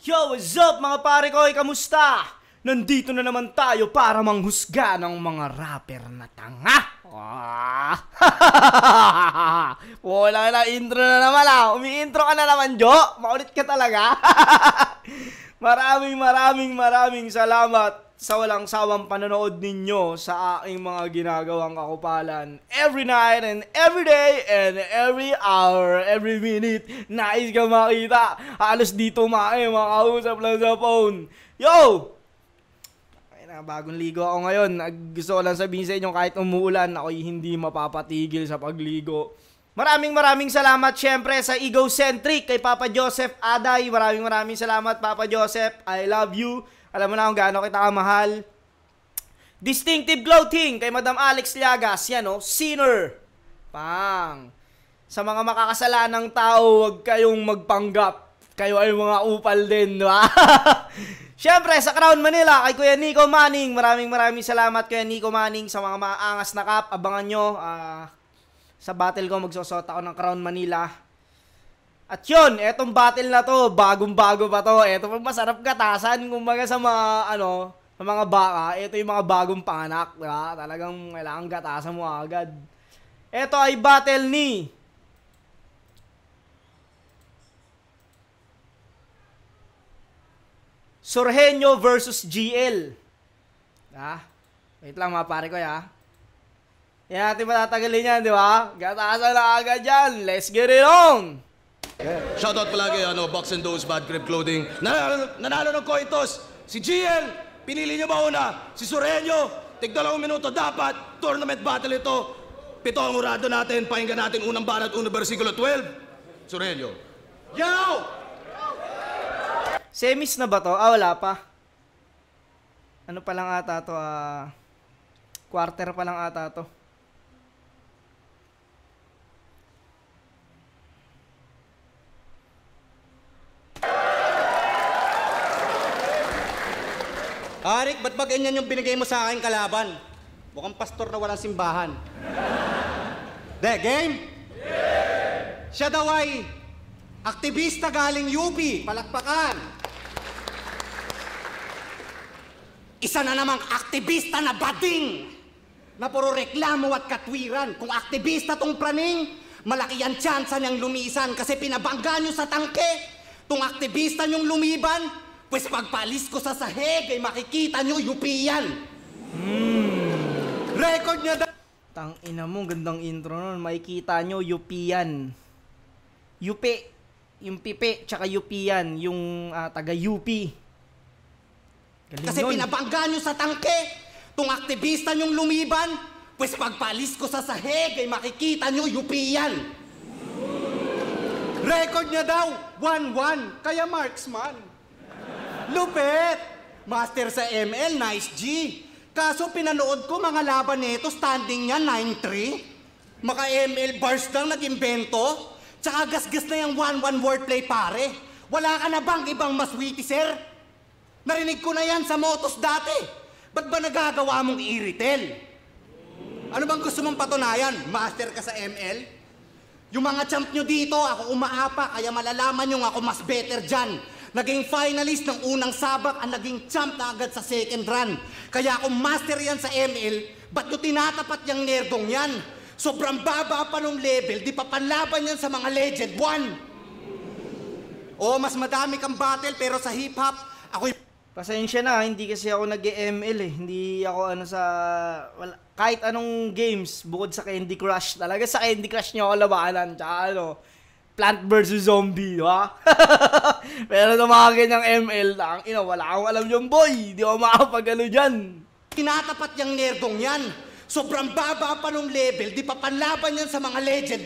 Yo, what's up mga pare ko? Kamusta? Nandito na naman tayo para manghusga ng mga rapper na tanga. Wala na, intro na naman Umi-intro ka na naman, Jo. Maulit ka talaga. Maraming salamat sa walang sawang panonood ninyo sa aking mga ginagawang kakupalan. Every night and every day and every hour, every minute, nais ka makita. Halos dito makausap lang sa phone. Yo! Ay na, bagong ligo ako ngayon. Gusto ko lang sabihin sa inyo kahit umuulan, ako'y hindi mapapatigil sa pagligo. Maraming salamat syempre sa Egocentric kay Papa Joseph Aday. Maraming salamat Papa Joseph. I love you. Alam mo na kung gaano kita kamahal. Distinctive Clothing kay Madam Alex Llagas. Yan Sinner. Pang. Sa mga makakasalanang tao, huwag kayong magpanggap. Kayo ay mga upal din, di ba? Siyempre, sa Crown Manila, kay Kuya Nico Manning. Maraming salamat Kuya Nico Manning sa mga maangas na cup. Abangan nyo. Sa battle ko, magsusot ako ng Crown Manila. At yun, etong battle na to, bagong-bago pa to. Eto pag masarap katasan, kumbaga sa mga, sa mga baka, ito yung mga bagong panganak, diba? Talagang kailangan katasan mo agad. Ito ay battle ni Sorhenyo versus GL. Wait lang mga pare ko, Yan natin matatagalin yan, di ba? Katasan na agad yan. Let's get it on! Shoutout palagi, Box and Those, Bad Grip Clothing. Nanalo ng Coitos. Si GL, pinili niyo ba una? Si Sorhenyo, tig-2 minuto dapat. Tournament battle ito. 7 ang urado natin. Pakinggan natin unang banat, unang versikulo 12. Sorhenyo. Yo! Semis na ba to? Wala pa. Ano pa lang ata to? Quarter pa lang ata to. Arik, ba't ba ganyan yung binigay mo sa akin kalaban? Mukhang pastor na walang simbahan. Game? Yeah! Siya daw ay aktivista galing UP. Palakpakan. Isa na namang aktivista na bading na puro reklamo at katwiran. Kung aktivista tong praning, malaki ang tsansa niyang lumisan kasi pinabangga niyo sa tangke. Tung aktivista niyong lumiban, pues pagpalis ko sa sahig ay makikita nyo yupian. Record niya da... Tangina mo, gandang intro nun. Makikita nyo yupian. Yupi. Yung pipi, tsaka yupian. Yung taga-UP. Kasi pinabangga nyo sa tangke. Tung aktivista nyong lumiban, pues pagpalis ko sa sahig ay makikita nyo yupian. Record niya daw, 1-1. Kaya marksman. Lupet! Master sa ML, nice G. Kaso pinanood ko mga laban nito, standing niya 9-3. Maka ML bars lang nag-imbento. Tsaka gas-gas na yung 1-1 wordplay pare. Wala ka na bang ibang mas witty, sir? Narinig ko na yan sa motos dati. Ba't ba nagagawa mong i-retail? Ano bang gusto mong patunayan? Master ka sa ML? Yung mga champ nyo dito, ako umaapa, kaya malalaman nyo ako mas better dyan. Naging finalist ng unang sabak ang naging champ na agad sa second run. Kaya kung master yan sa ML, ba't nyo tinatapat yung nerdong yan? Sobrang baba pa nung level, di pa panlaban yan sa mga Legend 1. Mas madami kang battle pero sa hip-hop, ako'y... Pasensya na, hindi kasi ako nag-ML Hindi ako kahit anong games, bukod sa Candy Crush. Talaga sa Candy Crush nyo ako labanan. Tsaka Plant vs. Zombie, ha? Pero sa mga ganyang ML, wala akong alam yung boy. Di ako makapag dyan. Tinatapat yung nerdong yan. Sobrang baba pa nung level, di pa panlaban yan sa mga Legend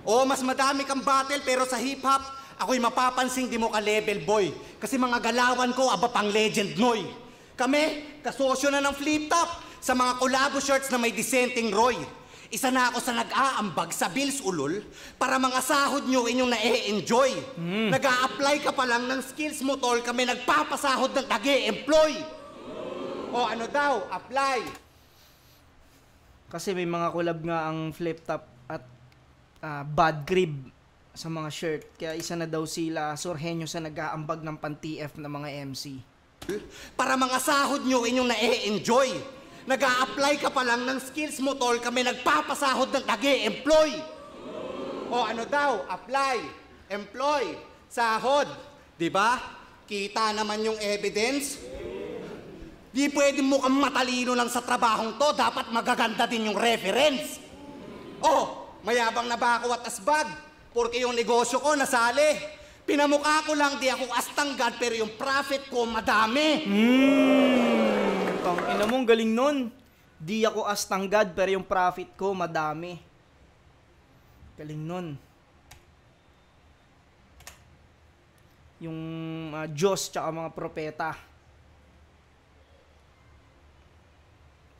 1. Mas madami kang battle, pero sa hip-hop, ako'y mapapansing di mo ka-level boy. Kasi mga galawan ko, aba pang Legend Noy. Kami, kasosyo na ng flip-top sa mga collabo shirts na may dissenting Roy. Isa na ako sa nag-aambag sa Bills Ulol para mga sahod nyo inyong na-e-enjoy. Nag-a-apply ka pa lang ng skills mo, tol, kami nagpapasahod ng nag-e-employ. Ano daw? Apply. Kasi may mga collab nga ang Flip Top at Bad Crib. sa mga shirt. Kaya isa na daw sila Surhenyo sa nag-aambag ng pan-TF na mga MC. Para mga sahod nyo inyong na-enjoy. Nag-a-apply ka pa lang ng skills mo, tol, kami nagpapasahod ng nag-e-employ. O ano daw, apply, employ, sahod. Diba? Kita naman yung evidence. Di pwede mo kang matalino lang sa trabahong to, dapat magaganda din yung reference. Oh, mayabang na ba ako at asbag? Porque yung negosyo ko nasali. Pinamukha ko lang, di ako astanggad, pero yung profit ko madami. Ina mong galing nun. Di ako astanggad, pero yung profit ko madami. Galing nun. Yung Diyos tsaka mga propeta.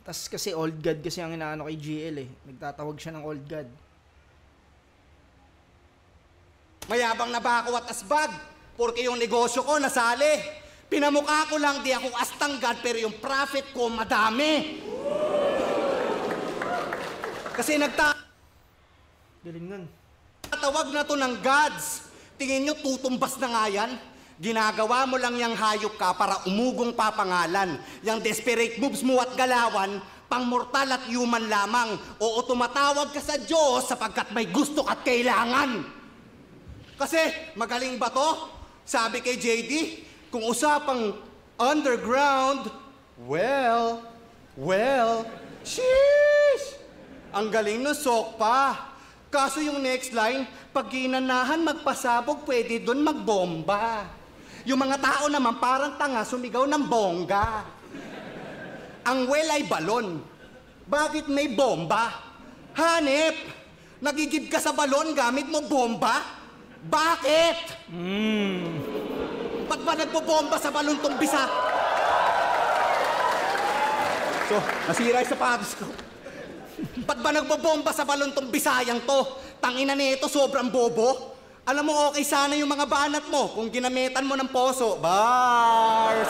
Tas kasi old God kasi ang inaano kay GL eh. Nagtatawag siya ng old God. Mayabang na ba ako at asbag? Porque yung negosyo ko nasali. Pinamukha ko lang, di ako astanggad, pero yung profit ko madami. Kasi Galing nun. Tawag na to ng gods. Tingin nyo, tutumbas na nga yan? Ginagawa mo lang yung hayop ka para umugong papangalan. Yang desperate moves mo at galawan, pang mortal at human lamang. Oo, tumatawag ka sa Diyos sapagkat may gusto at kailangan. Kasi, magaling ba to? Sabi kay JD, kung usapang underground, well, sheesh! Ang galing nun, sok pa. Kaso yung next line, pag ginanahan magpasabog, pwede doon magbomba. Yung mga tao naman parang tanga sumigaw ng bongga. Ang well ay balon. Bakit may bomba? Hanep, nagigib ka sa balon gamit mo bomba? Bakit? Ba't ba nagbobomba sa balon tong bisa? So, nasira yung sapatos ko. Ba't ba nagbobomba sa balon tong Bisayang to? Tangina nito, sobrang bobo. Alam mo, okay sana yung mga banat mo kung ginamitan mo ng poso. Bars!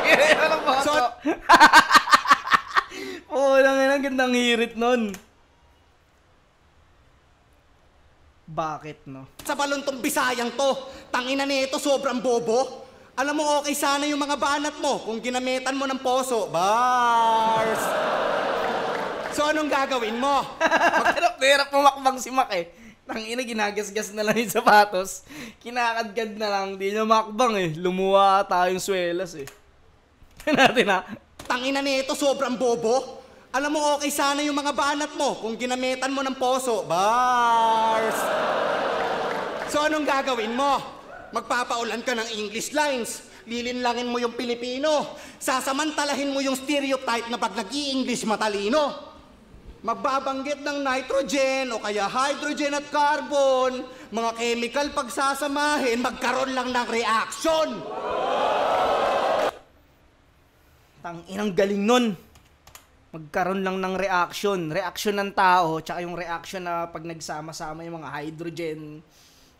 Ginamitan ng poso. Oo, ang gandang hirit nun. Bakit, no? Sa balon tong Bisayang to, tangina nito, sobrang bobo. Alam mo, okay sana yung mga banat mo kung ginamitan mo ng poso. Bars! So, anong gagawin mo? Hirap pumakbang si Mac eh. Tangina, ginagasgas na lang yung sapatos. Kinakadkad na lang. Di niya makbang eh. Lumuwa tayong swelas eh. Natin ha. Tangina nito, sobrang bobo. Alam mo, okay sana yung mga banat mo kung ginamitan mo ng poso. Bars! So, anong gagawin mo? Magpapaulan ka ng English lines. Lilinlangin mo yung Pilipino. Sasamantalahin mo yung stereotype na pag nag-i-English matalino. Magbabanggit ng nitrogen o kaya hydrogen at carbon, mga chemical pagsasamahin, magkaroon lang ng reaction. Tanginang galing nun. Magkaroon lang ng reaction. Reaction ng tao, tsaka yung reaction na pag nagsama-sama yung mga hydrogen.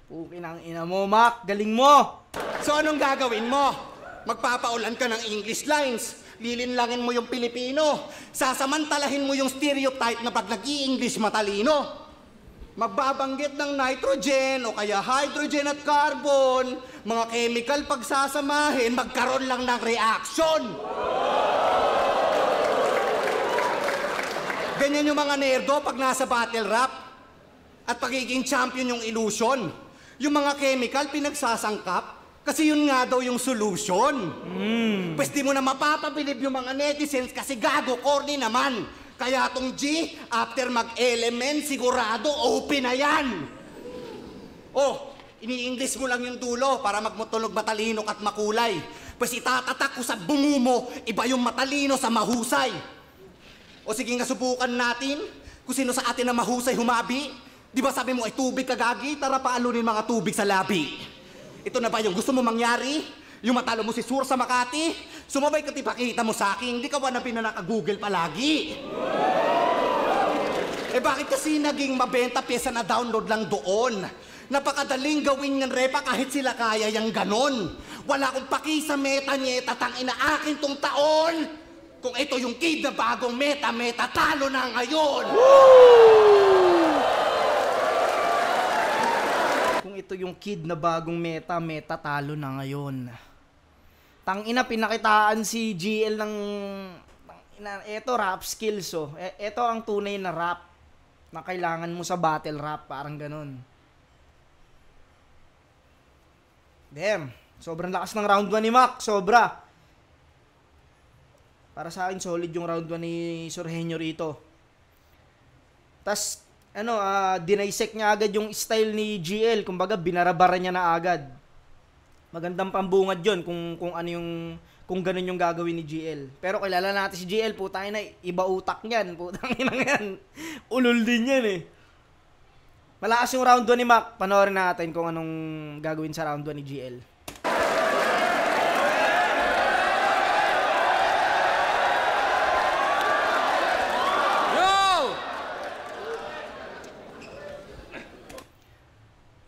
Pukinang ina mo, Mac. Galing mo. So anong gagawin mo? Magpapaulan ka ng English lines. Lilinlangin mo yung Pilipino. Sasamantalahin mo yung stereotype na pag nag-i-English matalino. Magbabanggit ng nitrogen o kaya hydrogen at carbon, mga chemical pagsasamahin, magkaroon lang ng reaction. Ganyan yung mga nerdo pag nasa battle rap. At pagiging champion yung illusion. Yung mga chemical pinagsasangkap. Kasi yun nga daw yung solution. Pwes di mo na mapapabilib yung mga netizens kasi gago, corny naman. Kaya tong G, after mag-element, sigurado open na yan. Oh, ini-English mo lang yung dulo para magmutulog matalino at makulay. Pwes itatatak ko sa bungo mo, iba yung matalino sa mahusay. O sige nga, subukan natin kung sino sa atin na mahusay humabi. Di ba sabi mo ay tubig kagagi, tara paalunin mga tubig sa labi. Ito na ba yung gusto mo mangyari? Yung matalo mo si Sur sa Makati? Sumabay ka tipakita mo sa akin, hindi ka ba na pinanaka-Google palagi? Eh bakit kasi naging mabenta pyesa na download lang doon? Napakadaling gawin ng repa kahit sila kaya yung ganon. Wala akong paki sa meta-nyeta, tangina akin tong taon. Kung ito yung kid na bagong meta-meta, talo na ngayon. Woo! ito yung kid na bagong meta talo na ngayon. Tangina, pinakitaan si GL ng eto rap skills oh. Eto ang tunay na rap na kailangan mo sa battle rap, parang ganun. Damn, sobrang lakas ng round 1 ni Mac, sobra. Para sa akin, solid yung round 1 ni Sorhenyo rito. Tas, dinisect niya agad yung style ni GL. Kumbaga, binarabara niya na agad. Magandang pambungad yun kung ano yung, kung ganun yung gagawin ni GL. Pero kilala natin si GL, putang ina, iba utak niyan. Putang ina yan. Ulul din yan eh. Malakas yung round 1 ni Mac. Panoorin natin kung anong gagawin sa round 1 ni GL.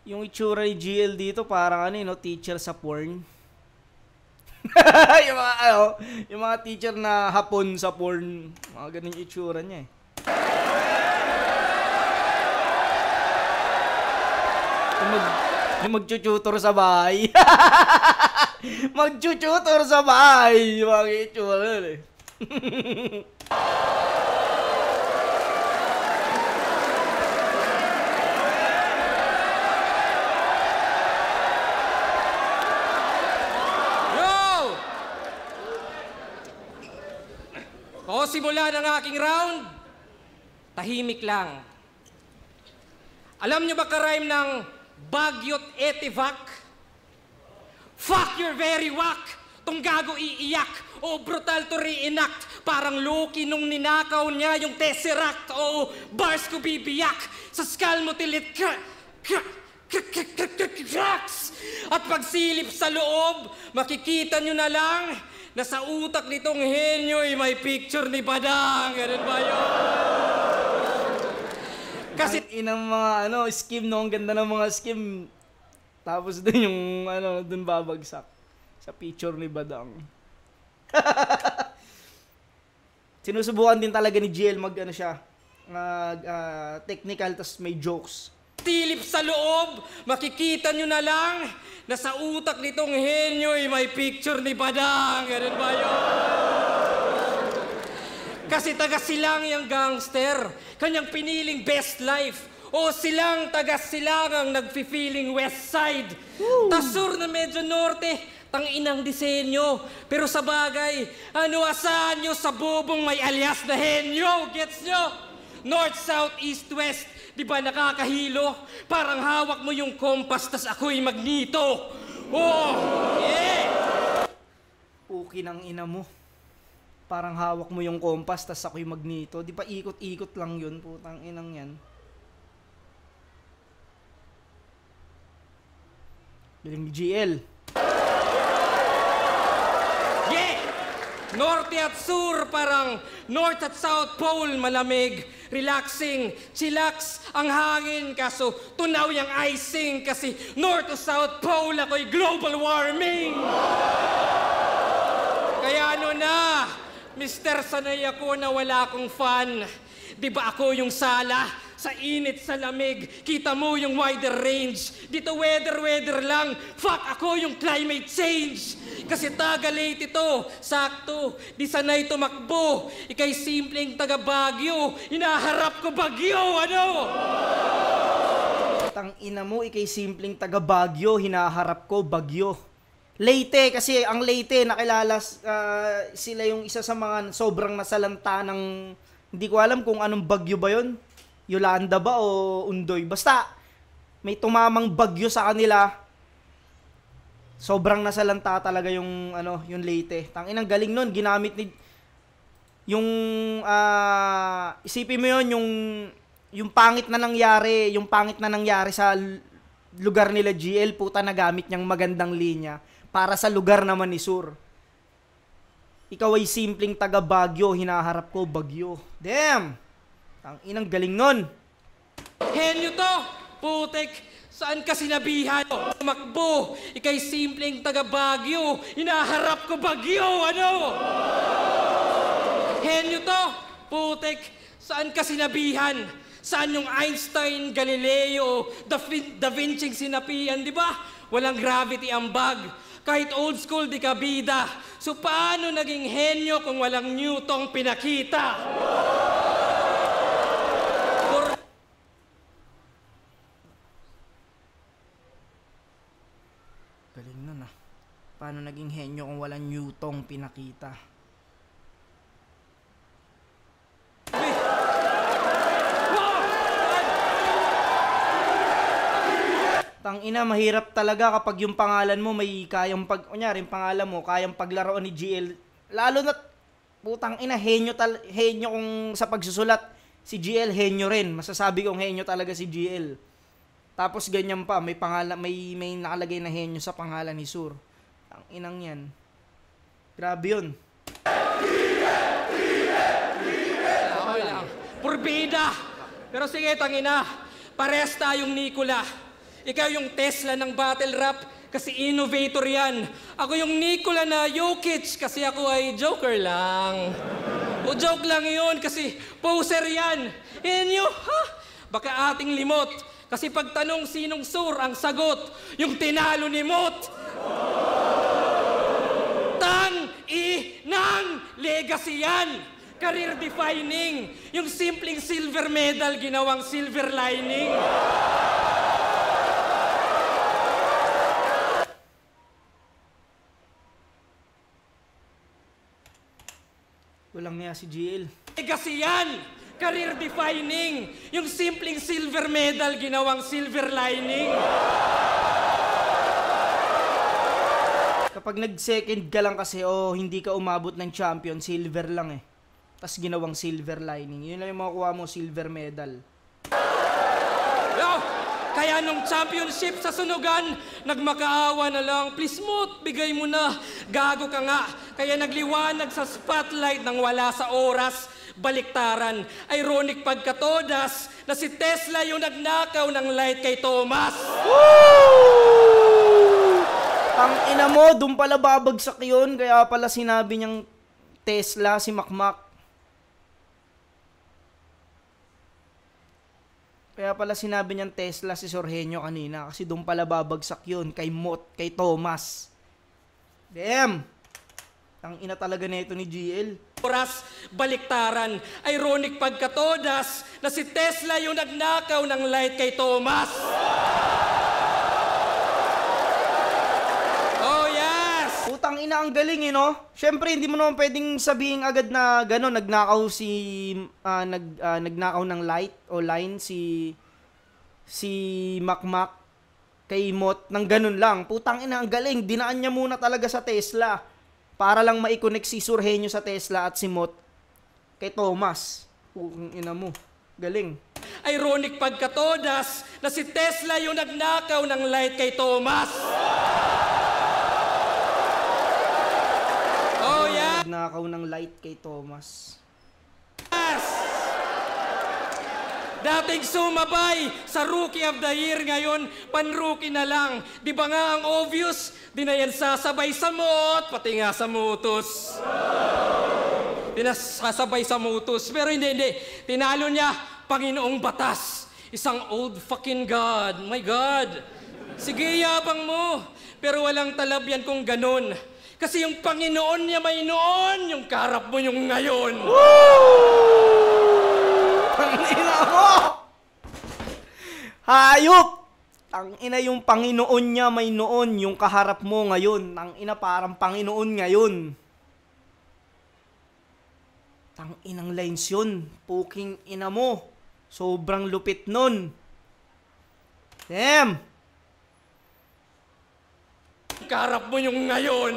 Yung itsura ni GL dito parang teacher sa porn. yung mga teacher na hapon sa porn. Mga ganun yung itsura niya eh. Yung mag-tutor sa bahay. Mag-tutor sa bahay. Yung mga itsura nun eh. O simula ng aking round, tahimik lang. Alam nyo ba ka-rhyme ng bagyot etivac? Fuck your very whack! Tong gago iiyak o brutal to reenact. Parang Loki nung ninakaw niya yung Tesseract. O bars ko bibiyak sa skull mo tilit cracks. At pagsilip sa loob, makikita nyo na lang na sa utak nitong henyo'y may picture ni Badang. Ganun ba yun? Kasi inang mga skim no, ang ganda ng mga skim. Tapos dun yung dun babagsak sa picture ni Badang. Sinusubukan din talaga ni GL siya, technical tas may jokes. Silip sa loob, makikita nyo na lang na sa utak nitong henyo'y may picture ni Badang. Ganun ba yun? Kasi taga-silang yung gangster, kanyang piniling best life. O silang taga-silangang nagfi-feeling west side. Tasur na medyo norte, tang-inang disenyo. Pero sa bagay, asahan nyo sa bubong may alias na henyo? Gets nyo? North, south, east, west. Di ba nakakahilo? Parang hawak mo yung kompas, tas ako'y magnito. Oh, yeah! Puki ng ina mo. Parang hawak mo yung kompas, tas ako'y magnito. Di ba ikot-ikot lang yun, putang inang yan. Galing ni GL. Yeah! Norte at sur, parang North at South Pole, malamig, relaxing, chillax ang hangin, kaso tunaw yung icing, kasi North to South Pole ako'y global warming. Kaya na, Mr. Sanay ako na wala akong fan. Di ba ako yung sala? Sa init, sa lamig, kita mo yung wider range. Dito weather lang, fuck ako yung climate change. Kasi taga late ito, sakto, di sanay tumakbo. Ika'y simpleng taga Baguio, hinaharap ko bagyo, Tang ina mo, ika'y simpleng taga Baguio, hinaharap ko bagyo. Leyte, kasi ang Leyte, nakilala sila yung isa sa mga sobrang nasalanta ng, hindi ko alam kung anong bagyo ba yun. Yolanda ba o Undoy? Basta, may tumamang bagyo sa kanila. Sobrang nasalanta talaga yung, yung Leyte. Tanginang galing nun, ginamit ni, isipin mo yun, yung pangit na nangyari sa lugar nila GL, puta, nagamit niyang magandang linya para sa lugar naman ni Sur. Ikaw ay simpleng taga Baguio, hinaharap ko bagyo. Damn! Ang inang galing nun. Henyo to, putek, saan ka sinabihan? Makbo, ika'y simpleng taga Baguio, hinaharap ko bagyo, Henyo to, putek, saan ka sinabihan? Saan yung Einstein, Galileo, Da Vinci sinapian, di ba? Walang gravity ang bag. Kahit old school, di ka bida. So paano naging henyo kung walang Newton pinakita? Galing nun ah. Paano naging henyo kung walang Newton pinakita? Tangina, mahirap talaga kapag yung pangalan mo may kayang kunyari yung pangalan mo, kayang paglaruan ni GL. Lalo na, putang ina, henyo kung sa pagsusulat, si GL henyo rin. Masasabi kong henyo talaga si GL. Tapos ganyan pa, may pangalan, may nakalagay na henyo sa pangalan ni Sur. Ang inang yan. Grabe yun. Okay lang. Purbida! Pero sige, tangina, pares tayong Nikola. Ikaw yung Tesla ng battle rap kasi innovator yan. Ako yung Nikola na Jokic kasi ako ay joker lang. O joke lang yun kasi poser yan. Henyo, ha? Baka ating limot. Kasi pagtanong sinong Sur ang sagot, yung tinalo ni Mot. Tang-i-nang legacy yan. Career defining. Yung simpleng silver medal ginawang silver lining. Walang niya si GL. Legacy yan! Career defining! Yung simpleng silver medal ginawang silver lining. Kapag nag-second ka lang kasi hindi ka umabot ng champion, silver lang eh. Tas ginawang silver lining. Yun lang yung makukuha mo, silver medal. Yo! Kaya nung championship sa sunugan, nagmakaawa na lang, please Mot, bigay mo na. Gago ka nga. Kaya nagliwanag sa spotlight nang wala sa oras, baliktaran. Ironic pagkatodas na si Tesla yung nagnakaw ng light kay Thomas. Woo! Ang ina mo, doon pala babagsak yun. Kaya pala sinabi niyang Tesla, si Makmak. Kaya pala sinabi niyang Tesla si Sorhenyo kanina kasi doon pala babagsak yun kay Mot, kay Thomas. Damn! Ang ina talaga nito ni GL. Oras, baliktaran. Ironic pagkatodas na si Tesla yung nagnakaw ng light kay Thomas. Oh yes! Putang ina, ang galing no? Siyempre hindi mo naman pwedeng sabihin agad na gano'n, nagnakaw nagnakaw ng light o line si Makmak kay Mot ng gano'n lang. Putang ina, ang galing. Dinaan niya muna talaga sa Tesla para lang ma-connect si Sorhenyo sa Tesla at si Mot kay Thomas. Putang ina mo. Galing. Ironic pagkatodas na si Tesla yung nagnakaw ng light kay Thomas. Oh yeah! Nagnakaw ng light kay Thomas. Yes! Dating sumabay sa Rookie of the Year, ngayon pan-rookie na lang. Di ba nga ang obvious? Di na yan sasabay sa Mot, pati nga sa Mutos. Di na sasabay sa Mutos. Pero hindi. Tinalo niya, Panginoong Batas. Isang old fucking God. My God. Sige, yabang mo. Pero walang talab yan kung ganun. Kasi yung Panginoon niya may noon, yung karap mo yung ngayon. Tangina mo! Hayop! Tangina, yung Panginoon niya may noon, yung kaharap mo ngayon. Tangina, parang Panginoon ngayon. Tanginang lines yun. Puking ina mo. Sobrang lupit nun. Damn! Karap mo yung ngayon.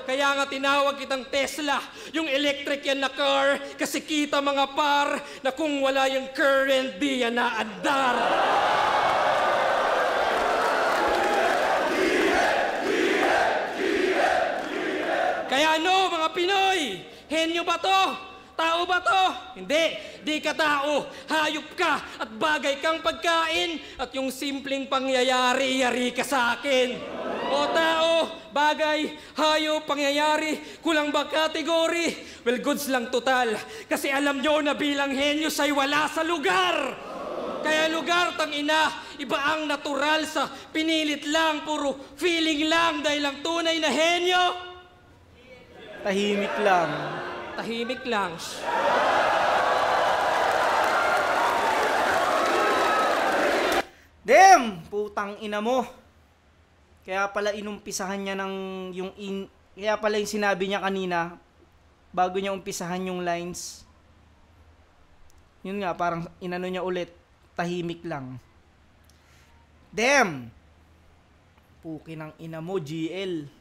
Kaya nga tinawag kitang Tesla, yung electric yan na car, kasi kita mga par na kung wala yung current, di yan naandar. Kaya ano, mga Pinoy, henyo ba to? Tao ba to? Hindi, di ka tao. Hayop ka at bagay kang pagkain at yung simpleng pangyayari, yari ka sa akin. O tao, bagay, hayop, pangyayari, kulang ba kategory? Well, goods lang total. Kasi alam nyo na bilang henyos ay wala sa lugar. Kaya lugar, tangina, iba ang natural sa pinilit lang, puro feeling lang dahil ang tunay na henyo. Tahimik lang. Tahimik lang. Damn! Putang ina mo. Kaya pala inumpisahan niya ng kaya pala yung sinabi niya kanina bago niya umpisahan yung lines. Yun nga, parang inano niya ulit, tahimik lang. Damn! Puki ng ina mo, GL.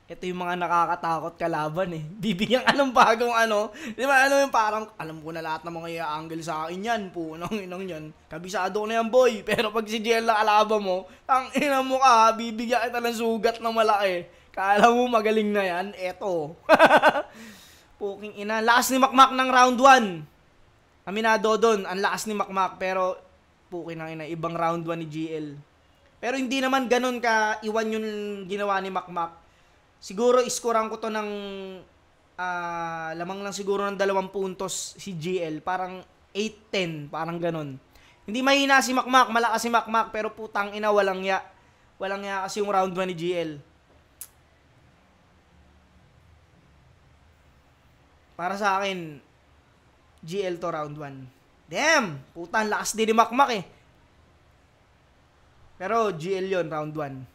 Ito yung mga nakakatakot kalaban eh. Bibigyan ka ng bagong ano. Di ba ano yung parang, alam ko na lahat ng mga i-angle sa akin yan. Punang inang yan. Kabisado ko na yan boy. Pero pag si GL na kalaban mo, ang ina mo ka, bibigyan kita ng sugat na malaki. Kala mo magaling na yan, eto. Puking ina. Lakas ni Makmak ng round 1. Aminado doon, ang lakas ni Makmak. Pero, puking ina, ibang round 1 ni GL. Pero hindi naman ganun ka iwan yung ginawa ni Makmak. Siguro iskoran ko to ng lamang lang siguro ng 2 puntos si GL. Parang 8-10, parang ganun. Hindi mahina si Makmak, malakas si Makmak, pero putang ina, walang ya. Walang ya kasi yung round 1 ni GL. Para sa akin, GL to round 1. Damn! Putang lakas din ni Makmak eh. Pero GL yon round 1.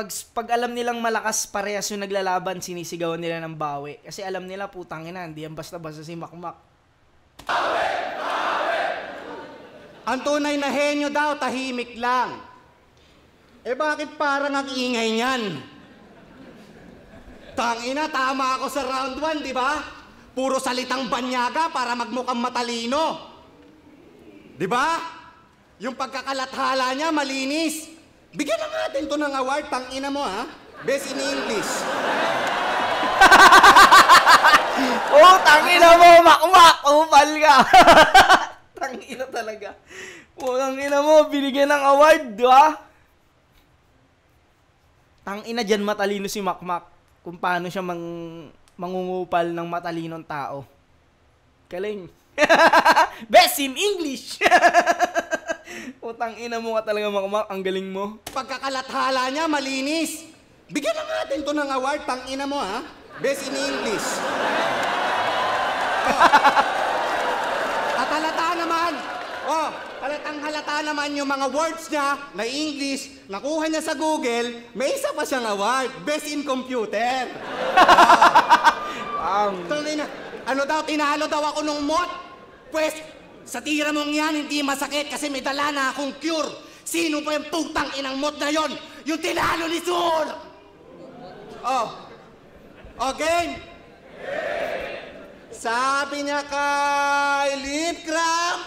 Pag alam nilang malakas parehas yung naglalaban, sinisigawan nila ng bawi. Kasi alam nila, putang ina, hindi yan basta-basta si Makmak. Bawi! Bawi! Ang tunay na henyo daw, tahimik lang. Eh bakit parang ang ingay niyan? Tangina, tama ako sa round 1, di ba? Puro salitang banyaga para magmukhang matalino. Di ba? Yung pagkakalathala niya, malinis. Bigyan na natin to ng award, tangina mo ha? Best in English. Oh, tangina mo, Makmak! Upal ka! Tangina talaga. Oh, tangina mo, binigyan ng award, di ba? Tangina dyan matalino si Makmak. Kung paano siya mangungupal ng matalinong tao. Galing. Best in English! Utang ina mo ka talaga, Makmak. Ang galing mo. Pagkakalathala niya, malinis. Bigyan na natin to ng award, tang ina mo ha? Best in English. At halata naman, halata naman yung mga words niya na English, nakuha niya sa Google, may isa pa siyang award, Best in Computer. Ano daw, tinalo daw ako nung mod? Pues, sa tira mong yan, hindi masakit kasi may dala na akong cure. Sino pa yung putang inang mod na yon? Yung tinalo ni Sul! Game? Sabi niya kay Lip Cram.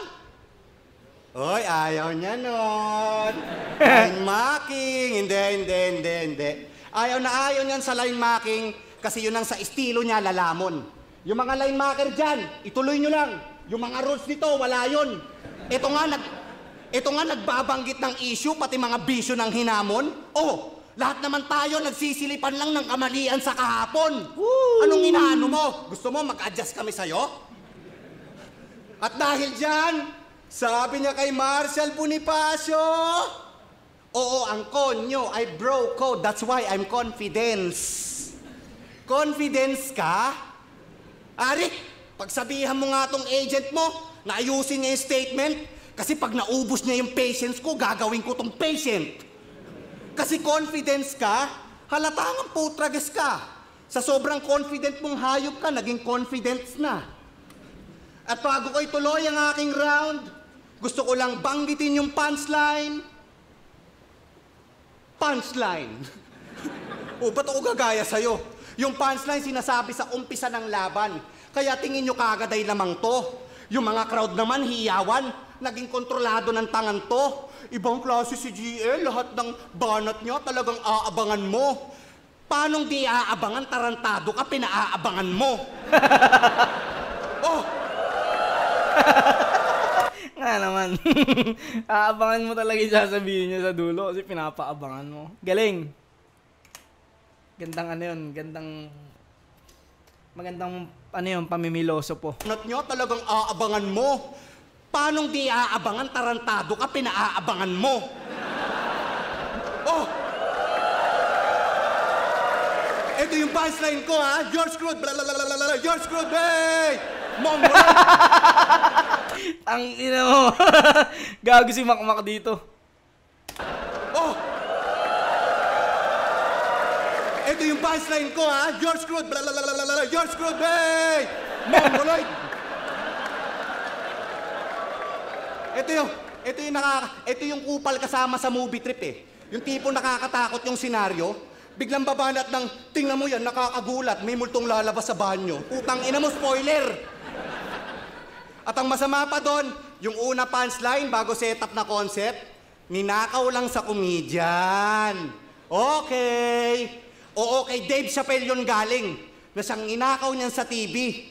Oy, ayaw niya nun. Line marking. Hindi. Ayaw niyan sa line marking kasi yun ang sa estilo niya lalamon. Yung mga line marker dyan, ituloy nyo lang. Yung mga rules nito, wala yun. Ito nga nagbabanggit ng issue, pati mga bisyo ng hinamon. Lahat naman tayo nagsisilipan lang ng kamalian sa kahapon. Woo! Anong inaano mo? Gusto mo mag-adjust kami sa'yo? At dahil dyan, sabi niya kay Marshall Bonifacio, oo, ang konyo ay bro code. That's why I'm confidence. Confidence ka? Ari, pagsabihan mo nga tong agent mo na ayusin niya yung statement kasi pag naubos niya yung patience ko, gagawin ko tong patient. Kasi confidence ka, halatangang putrages ka. Sa sobrang confident mong hayop ka, naging confidence na. At bago ko ituloy ang aking round, gusto ko lang banggitin yung punchline. Punchline. Ba't ako gagaya sa'yo? Yung punchline sinasabi sa umpisa ng laban. Kaya tingin nyo kagad ay lamang to. Yung mga crowd naman, hiyawan. Naging kontrolado ng tangan to. Ibang klase si GL, lahat ng banat niya talagang aabangan mo. Paanong di aabangan, tarantado ka, pinaaabangan mo? Oh! Nga naman. Aabangan mo talaga yung sasabihin niya sa dulo kasi pinapaabangan mo. Galing. Gandang ano yun, magandang ano yun, pamimiloso po. Banat niya talagang aabangan mo. Paanong di aabangan, tarantado ka, pinaaabangan mo? Oh! Ito yung punchline ko, ha? You're screwed, blablabla, you're screwed, hey! Mongol! Ang ina mo. Gago si Makmak dito. Oh! Ito yung punchline ko, ha? You're screwed, blablabla, you're screwed, hey! Mongoloid! Ito yung kupal kasama sa movie trip eh. Yung tipong nakakatakot yung senaryo, biglang babanat ng, tingnan mo yan, nakakagulat, may multong lalabas sa banyo. Putang ina mo, spoiler! At ang masama pa doon, yung una punchline bago setup na concept, ninakaw lang sa comedian. Okay. Oo, kay Dave Chappelle yun galing, na siyang inakaw niyan sa TV.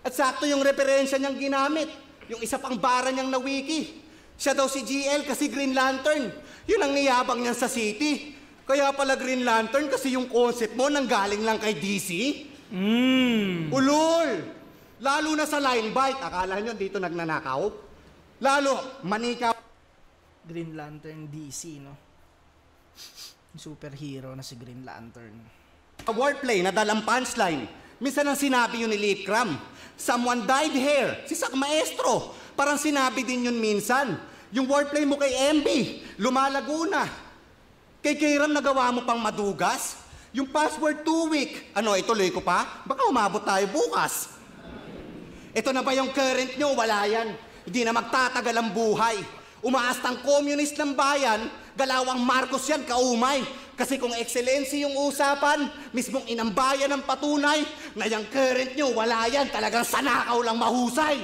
At sakto yung referensya niyang ginamit, yung isa pang bara niyang na wiki. Siya daw si GL kasi Green Lantern. Yun ang niyabang niyan sa city. Kaya pala Green Lantern kasi yung concept mo nanggaling lang kay DC. Ulol! Lalo na sa Limebite. Akala nyo dito nagnanakaw? Lalo, manikaw. Green Lantern DC, no? Yung superhero na si Green Lantern. Wordplay na dalang punchline. Minsan ang sinabi yun ni Lip Cram. Someone dyed hair. Si Sak Maestro. Parang sinabi din yun minsan. Yung wordplay mo kay MB, lumalago na. Kay Kairam nagawa mo pang madugas. Yung password 2 week. Ano, ituloy ko pa? Baka umabot tayo bukas. Ito na ba yung current nyo? Wala yan. Hindi na magtatagal ang buhay. Umaastang communist ng bayan, galawang Marcos yan, kaumay. Kasi kung excellency yung usapan, mismong inambayan ng patunay, na yung current nyo, wala yan. Talagang sanakaw lang mahusay.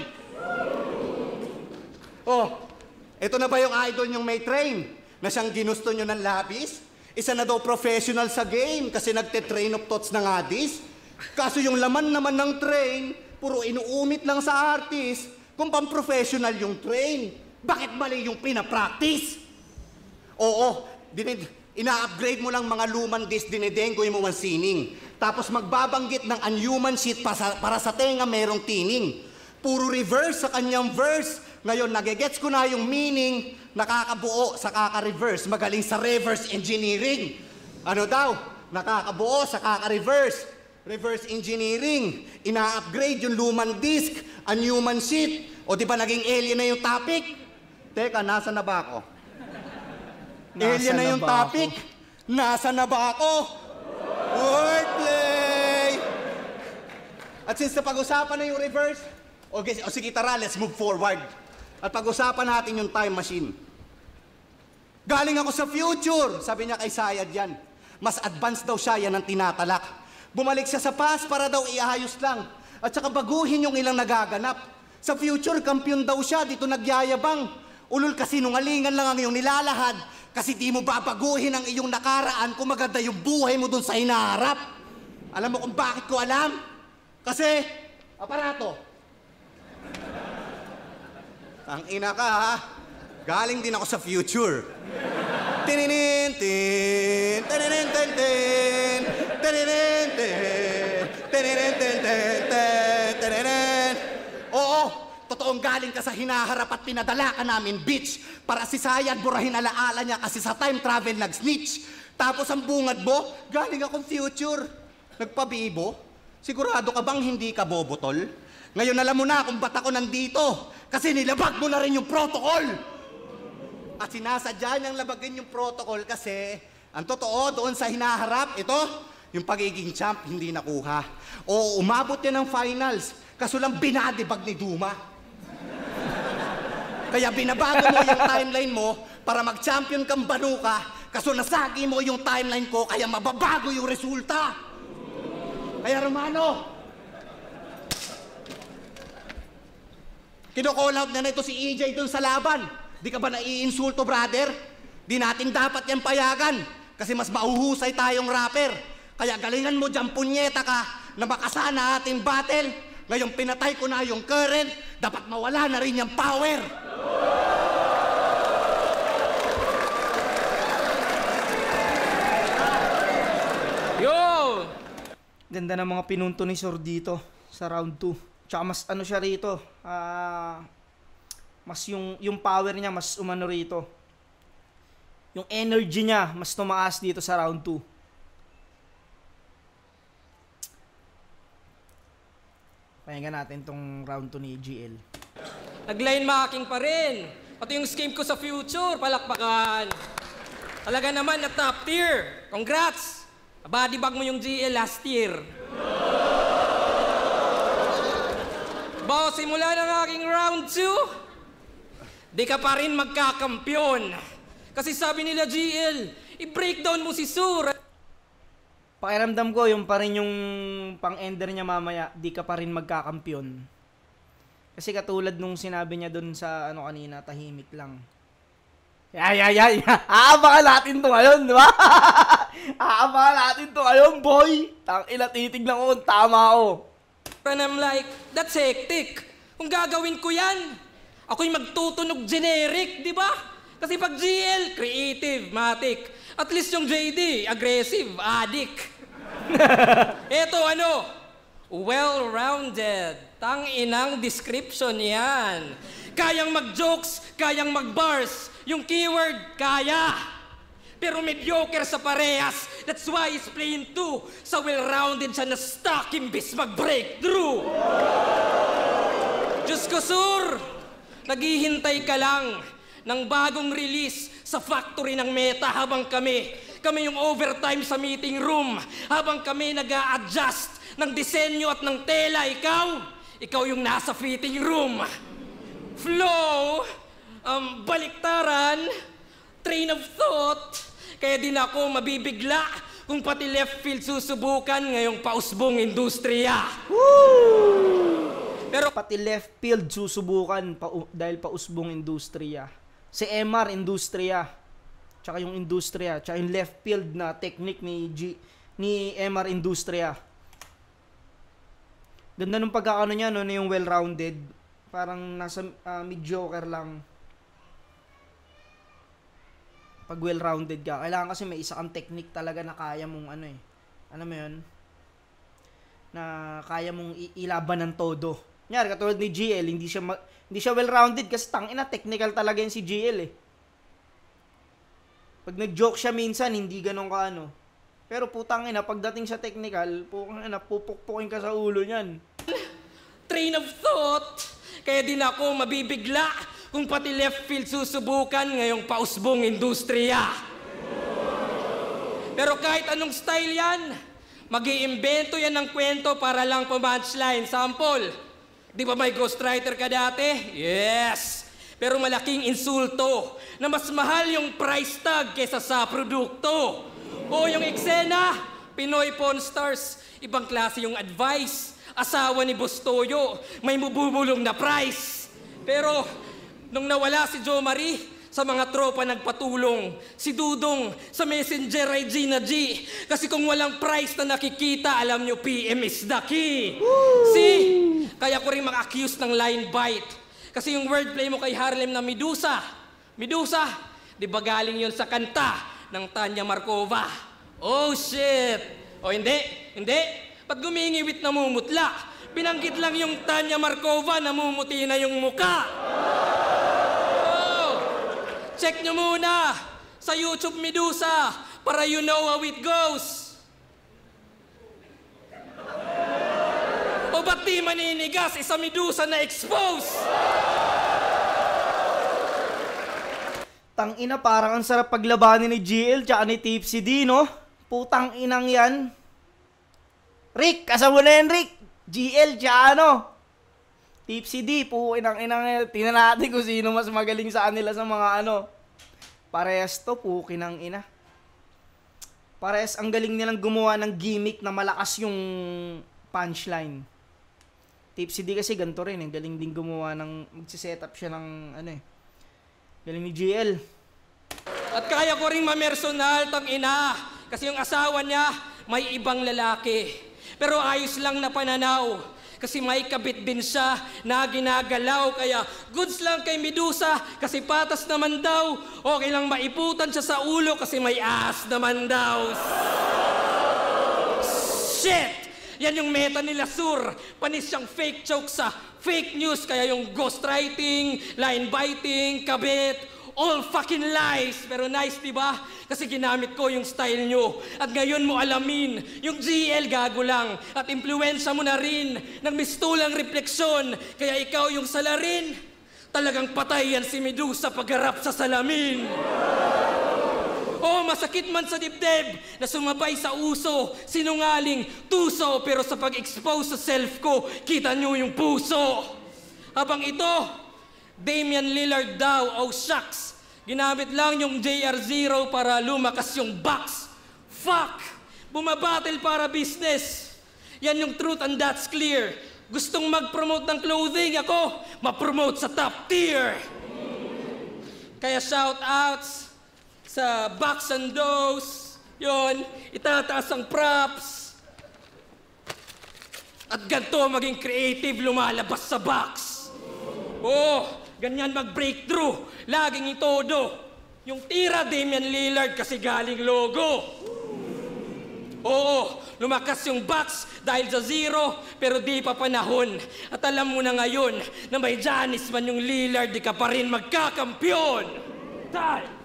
Oh, ito na ba yung idol nyong may train? Na siyang ginusto nyo ng labis? Isa na daw professional sa game kasi nagte-train of thoughts na nga dis. Kaso yung laman naman ng train, puro inuumit lang sa artist kung pang-professional yung train. Bakit mali yung pinapractice? Oo, ina-upgrade mo lang mga lumang disc, dinedenggoy mo ang sining. Tapos magbabanggit ng unhuman shit para sa tenga merong tining. Puro reverse sa kanyang verse. Ngayon, nagegets ko na yung meaning, nakakabuo sa kaka-reverse, magaling sa reverse engineering. Ano daw? Nakakabuo sa kaka-reverse. Reverse engineering. Ina-upgrade yung lumang disc, unhuman shit. O di ba naging alien na yung topic? Teka, nasa na ba ako? Alien na yung topic? Nasa na ba ako? Wordplay! At since napag-usapan na yung reverse, okay, o sige tara, let's move forward. At pag-usapan natin yung time machine. Galing ako sa future, sabi niya kay Sayad yan. Mas advanced daw siya, yan ang tinatalak. Bumalik siya sa past para daw iayos lang. At saka baguhin yung ilang nagaganap. Sa future, kampiyon daw siya, dito nagyayabang. Ulul kasi nungalingan lang ang iyong nilalahad. Kasi di mo babaguhin ang iyong nakaraan kung maganda yung buhay mo dun sa hinaharap. Alam mo kung bakit ko alam? Kasi, aparato. Ang ina ka, ha? Galing din ako sa future. Tininin, tin, tininin, tin, tin, tininin, tin, tininin, tin, tin, tin, tininin. Oo, totoong galing ka sa hinaharap at pinadala ka namin, bitch. Para si Sayad burahin alaala niya kasi sa time travel nag-snitch. Tapos ang bungad mo, galing akong future. Nagpabibo? Sigurado ka bang hindi ka bobotol? Ngayon alam mo na kung ba't ako nandito. Kasi nilabag mo na rin yung protocol. At sinasadya niyang labagin yung protocol kasi ang totoo doon sa hinaharap, ito, yung pagiging champ hindi nakuha. O umabot yan ng finals, kaso lang binadibag ni Duma. Kaya binabago mo yung timeline mo para mag-champion kang Banuka, kaso nasagi mo yung timeline ko, kaya mababago yung resulta. Kaya Romano, Kino-call out na ito si EJ dun sa laban. Di ka ba naiinsulto, brother? Di natin dapat yan payagan. Kasi mas mauhusay tayong rapper. Kaya galingan mo dyan, punyeta ka, na makasana ating battle. Ngayong pinatay ko na yung current, dapat mawala na rin yung power. Yo! Ganda ng mga pinunto ni Sor dito sa round 2. Tsaka mas ano siya rito, mas yung power niya mas umano rito. Yung energy niya mas tumaas dito sa round 2. Pakinggan natin tong round 2 ni GL. Nag-line marking pa rin. Pati yung scheme ko sa future, palakpakan. Talaga naman na top tier. Congrats! Body bag mo yung GL last year. Bawa simula ng aking round 2, di ka pa rin magkakampyon. Kasi sabi nila GL, i-breakdown mo si Sur. Pakiramdam ko yung pa rin yung pang-ender niya mamaya, di ka pa rin magkakampyon. Kasi katulad nung sinabi niya dun sa ano kanina, tahimik lang. Aabangan natin to ngayon, di ba? Aabangan natin to ngayon, boy. Tangina, titignan ko kung tama ako. And I'm like, that's hectic. Kung gagawin ko yan, ako'y magtutunog generic, di ba? Kasi pag GL, creative, matic. At least yung JD, aggressive, addict. Eto ano, well-rounded. Tang-inang description yan. Kayang mag-jokes, kayang mag-bars. Yung keyword, kaya. Pero mediocre sa parehas. That's why he's playing 2. Sa well-rounded siya na stuck imbis mag-breakthrough. Diyos ko, Sur, naghihintay ka lang ng bagong release sa factory ng Meta habang kami yung overtime sa meeting room. Habang kami nag-a-adjust ng disenyo at ng tela, ikaw yung nasa fitting room. Flow, baliktaran, train of thought. Kaya din ako mabibigla kung pati left field susubukan ngayong pausbong industriya. Woo! Pero pati left field susubukan dahil pausbong industriya. Si MR industriya, tsaka yung industriya, tsaka yung left field na technique ni MR industriya. Ganda nung pagkakano niya, no, na yung well-rounded. Parang nasa mediocre lang. Pag well-rounded ka, kailangan kasi may isa kang technique talaga na kaya mong ano eh. Ano mo yun? Na kaya mong ilaban ng todo. Nyari, katulad ni GL, hindi siya well-rounded kasi tangina, technical talaga yun si GL eh. Pag nag-joke siya minsan, hindi ganun ka ano. Pero putang ina, pagdating sa technical, pupukpukin ka sa ulo niyan. Train of thought. Kaya din ako mabibigla kung pati left field susubukan ngayong pausbong industriya. Pero kahit anong style yan, mag-iimbento yan ng kwento para lang pumunchline. Sample, di ba may ghostwriter ka dati? Yes! Pero malaking insulto na mas mahal yung price tag kesa sa produkto. O yung eksena, Pinoy Pawn Stars, ibang klase yung advice. Asawa ni Bostoyo, may mabubulong na price. Pero nung nawala si Jo Marie, sa mga tropa nagpatulong. Si Dudong sa Messenger ay Gina G. Kasi kung walang price na nakikita, alam nyo, PM is the key. See? Kaya ko rin mag-accuse ng line bite. Kasi yung wordplay mo kay Harlem na Medusa. Medusa, di ba galing yun sa kanta ng Tanya Markova? Oh shit! O hindi, hindi. Pag gumingiwit na mumutla, binanggit lang yung Tanya Markova, namumuti na yung muka. Oh! Check nyo muna sa YouTube Medusa para you know how it goes. O ba't di maninigas isa Medusa na expose? Tangina, parang ang sarap paglabanin ni GL tsaka ni Tipsy D, no? Putang inang yan. Rick, kasama na yan, Rick. GL tsaka ano? Tipsy D, inang yan. Tingnan natin kung sino mas magaling sa kanila sa mga ano. Parehas to, inang ina. Parehas ang galing nilang gumawa ng gimmick na malakas yung punchline. Tipsy D kasi ganito rin eh. Galing din gumawa ng, magsiset up siya ng, ano eh. Galing ni GL. At kaya ko ring mamersonal, tang ina. Kasi yung asawa niya, may ibang lalaki. Pero ayos lang na pananaw. Kasi may kabit din siya na ginagalaw. Kaya goods lang kay Medusa kasi patas naman daw. Okay lang maiputan siya sa ulo kasi may ass naman daw. Shit! Yan yung meta nila, Sur. Panis siyang fake joke sa fake news. Kaya yung ghostwriting, line biting, kabit, all fucking lies. Pero nice, di ba? Kasi ginamit ko yung style nyo. At ngayon mo alamin, yung GL gago lang. At impluensya mo na rin ng mistulang refleksyon. Kaya ikaw yung salarin. Talagang patay yan si Medusa pagharap sa salamin. Oh, masakit man sa dibdib na sumabay sa uso, sinungaling, tuso, pero sa pag-expose sa self ko, kita nyo yung puso. Habang ito, Damian Lillard daw, oh shucks, ginamit lang yung JR0 para lumakas yung box. Fuck! Bumabattle para business. Yan yung truth and that's clear. Gustong mag-promote ng clothing, ako, ma-promote sa top tier. Kaya shout-outs sa Box and Dose, yun, itataas ang props. At ganito maging creative lumalabas sa box. Oh, ganyan mag-breakthrough, laging itodo. Yung tira Damian Lillard kasi galing logo. Oo, lumakas yung box dahil sa zero, pero di pa panahon. At alam mo na ngayon na may Giannis man yung Lillard, di ka pa rin magkakampyon. Dahil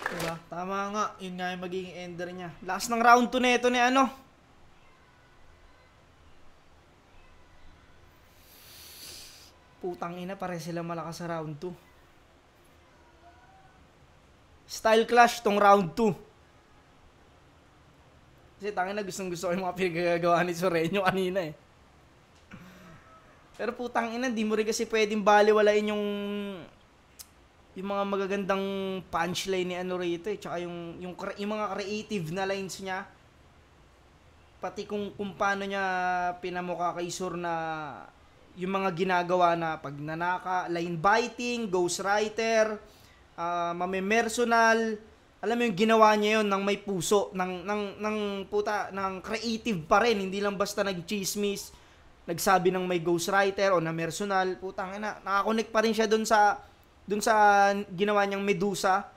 Diba? Tama nga. Yun nga yung magiging ender niya. Last ng round 2 na ito ni ano. Putang ina, pare sila malakas sa round 2. Style clash tong round 2. Kasi tangina gustong gusto ko yung mga pinagagawa ni Soreño kanina eh. Pero putang ina, di mo rin kasi pwedeng baliwalain yung mga magagandang punchline ni ano rito eh. Tsaka yung mga creative na lines niya. Pati kung paano niya pinamukha kay Sur na yung mga ginagawa na pagnanaka, line biting, ghostwriter, mamemersonal. Alam mo yung ginawa niya yon ng may puso, ng creative pa rin. Hindi lang basta nag-chismis, nagsabi ng may ghostwriter o na mersonal. Putang ina, nakakonect pa rin siya dun sa ginawa niyang Medusa.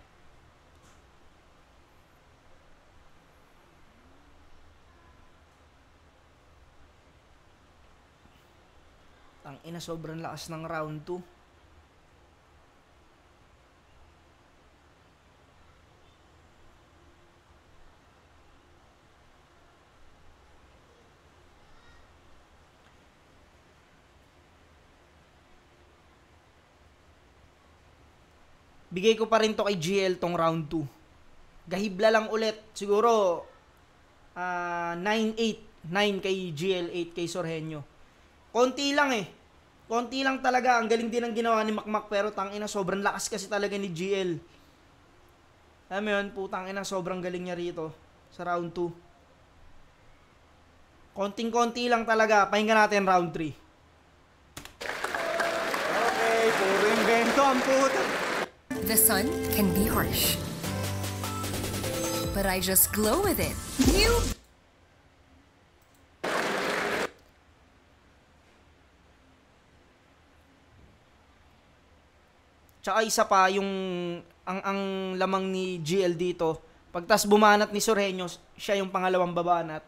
Ang ina, sobrang lakas ng round 2. Bigay ko pa rin to kay GL tong round 2. Gahibla lang ulit. Siguro 9-8. 9 kay GL, 8 kay Soreño. Konti lang eh. Konti lang talaga. Ang galing din ang ginawa ni Makmak, pero tangina sobrang lakas kasi talaga ni GL. Alam mo yun, putang ina, sobrang galing niya rito sa round 2. Konting-konti lang talaga. Pahinga natin round 3. Okay, puro invento ang puta. The sun can be harsh, but I just glow with it. You. Tsaka isa pa yung ang lamang ni GL dito. Pagtas bumanat ni Soreño, siya yung pangalawang babanat.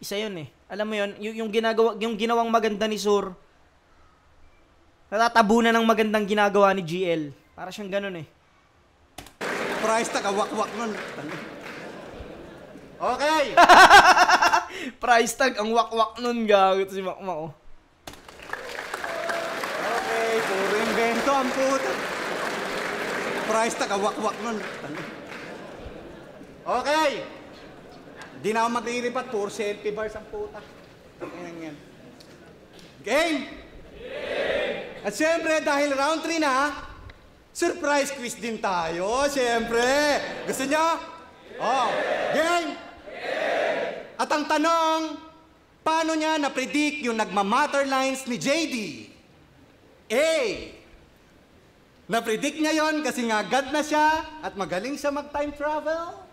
Isa yun eh. Alam mo yun, yung ginawang maganda ni Sur, natatabunan ng magandang ginagawa ni GL. Para siyang ganun eh. Price tag, wak-wak nun. Okay! Price tag, ang wak-wak nun, gagot si Makmak oh. Okay, puro invento ang puta. Price tag, wak-wak nun. Okay! Di na ako maglilipat, puro selfie bars ang puta. Game! At syempre, dahil round 3 na, surprise quiz din tayo, syempre. Gusto nyo? Oh, game? At ang tanong, Paano niya na-predict yung nagmamatter lines ni JD? A. Na-predict niya yon kasi nga God na siya at magaling siya mag-time travel?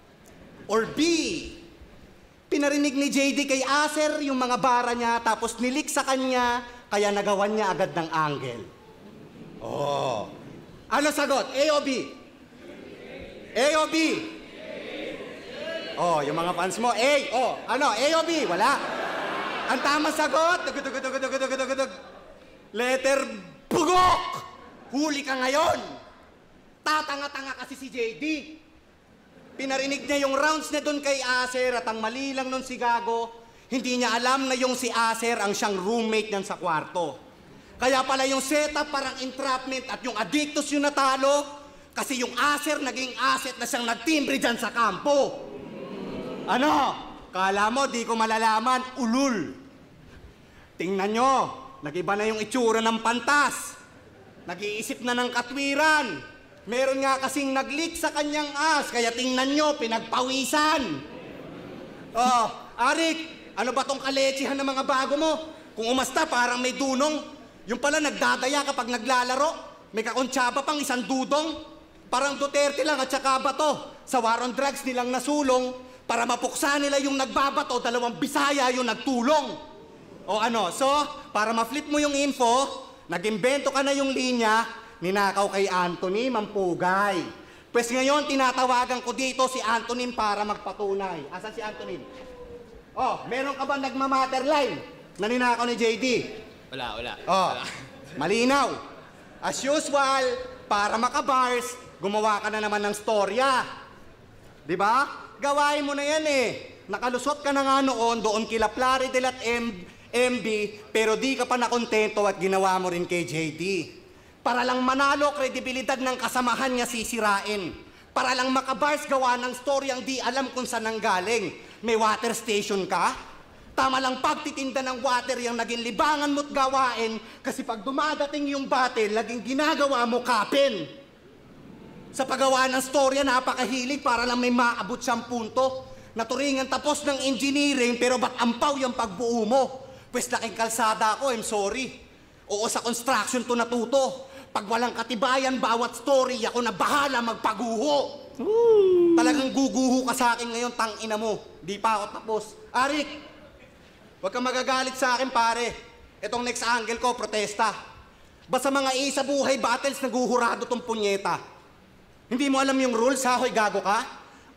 Or B. Pinarinig ni JD kay Acer yung mga bara niya tapos nilik sa kanya kaya nagawan niya agad ng angle? Oh. Ano sagot? A o B? A o B? Oh, yung mga fans mo, A. Oh, ano? A o B? Wala. Ang tamang sagot, letter bugok! Huli ka ngayon! Tatanga-tanga kasi si JD. Pinarinig niya yung rounds niya doon kay Acer at ang mali lang nun si Gago, hindi niya alam na yung si Acer ang siyang roommate niyan sa kwarto. Kaya pala yung setup parang entrapment at yung Addictus yung natalo kasi yung Acer naging asset na siyang nagtimbre dyan sa kampo. Ano? Kala mo di ko malalaman, ulul. Tingnan nyo, nag-iba na yung itsura ng pantas. Nag-iisip na ng katwiran. Meron nga kasing nag-leak sa kanyang as, kaya tingnan nyo, pinagpawisan. Oh, Arik, ano ba tong kaletsihan ng mga bago mo? Kung umasta, parang may dunong. Yung pala nagdadaya kapag naglalaro. May kakontsaba pang isang dudong. Parang Duterte lang at saka bato. Sa war on drugs nilang nasulong. Para mapuksa nila yung nagbabato, 2 Bisaya yung nagtulong. O ano, so, para ma-flip mo yung info, nag-imbento ka na yung linya, ninakaw kay Anthony Mampugay. Pues ngayon, tinatawagan ko dito si Anthony para magpatunay. Asan si Anthony? Oh, meron ka ba nagmamatter line na ninakaw ni JD? Wala. Oh, malinaw. As usual, para makabars, gumawa ka na naman ng storya. Di ba? Gawain mo na yan eh. Nakalusot ka na nga noon doon kila Plaridel at MB, pero di ka pa nakontento at ginawa mo rin kay JD. Para lang manalo, kredibilidad ng kasamahan niya sisirain. Para lang makabars gawa ng storyang di alam kung saan nanggaling. May water station ka? Tama lang pagtitinda ng water yung naging libangan mo't gawain kasi pag dumadating yung battle, laging ginagawa mo kapin. Sa paggawa ng storya, napakahilig para lang may maabot siyang punto. Naturingan tapos ng engineering pero ba't ampaw yung pagbuo mo? Pwes laking kalsada ako, I'm sorry. Oo, sa construction to natuto. Pag walang katibayan, bawat story, ako na bahala magpaguho. Talagang guguho ka sa akin ngayon, tangina mo. Di pa ako tapos. Arik, huwag kang magagalit sa akin, pare. Itong next angle ko, protesta. Basta mga isa buhay battles, naguhurado tong punyeta. Hindi mo alam yung rules, ha? Hoy, gago ka?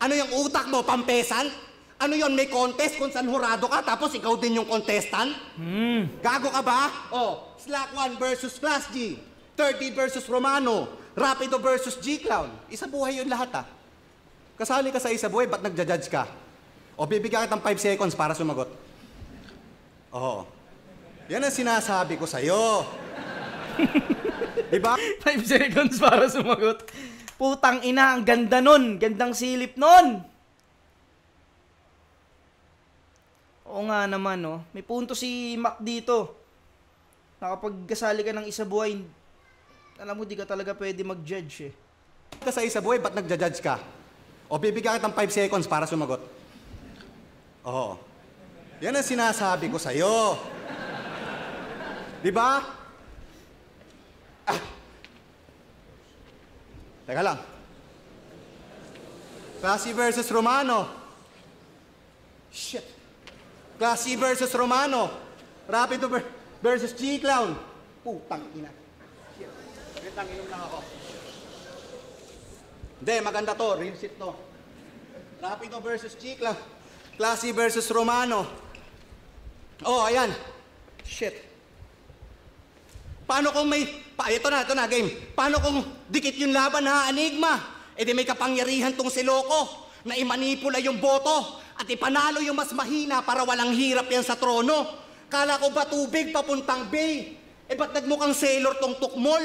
Ano yung utak mo, pampesan? Ano yon, may contest kung saan hurado ka, tapos ikaw din yung contestant? Gago ka ba? Oh, Slack 1 versus Class G. 30 versus Romano. Rapido versus G-Clown. Isa buhay yun lahat, ha? Kasali ka sa isa buhay, ba't nagja-judge ka? O bibigyan kitang 5 seconds para sumagot. Oo. Yan ang sinasabi ko sa'yo. Diba? 5 seconds para sumagot. Putang ina, ang ganda nun. Gandang silip nun. Oo nga naman, no. May punto si Mac dito. Nakapagkasali ka ng isa buhay, alam mo, di ka talaga pwede mag-judge eh. Ka sa isa buhay, ba't nagja-judge ka? O bibigyan kitang 5 seconds para sumagot. Oo. Yan ang sinasabi ko sa'yo. Diba? Teka lang. Classy versus Romano. Shit. Classy versus Romano. Rapido versus G-Clown. Putang ina. Shit. Wait, inom lang ako. Hindi, maganda to. Real shit to. Rapido versus G-Clown. Classy versus Romano. Oh, ayan. Shit. Paano kung may... ito na, game. Paano kung dikit yung laban, ha, Enigma? E di may kapangyarihan tong si Loco na imanipula yung boto at ipanalo yung mas mahina para walang hirap yan sa trono. Kala ko ba tubig papuntang bay? E ba't nagmukhang sailor tong tukmol?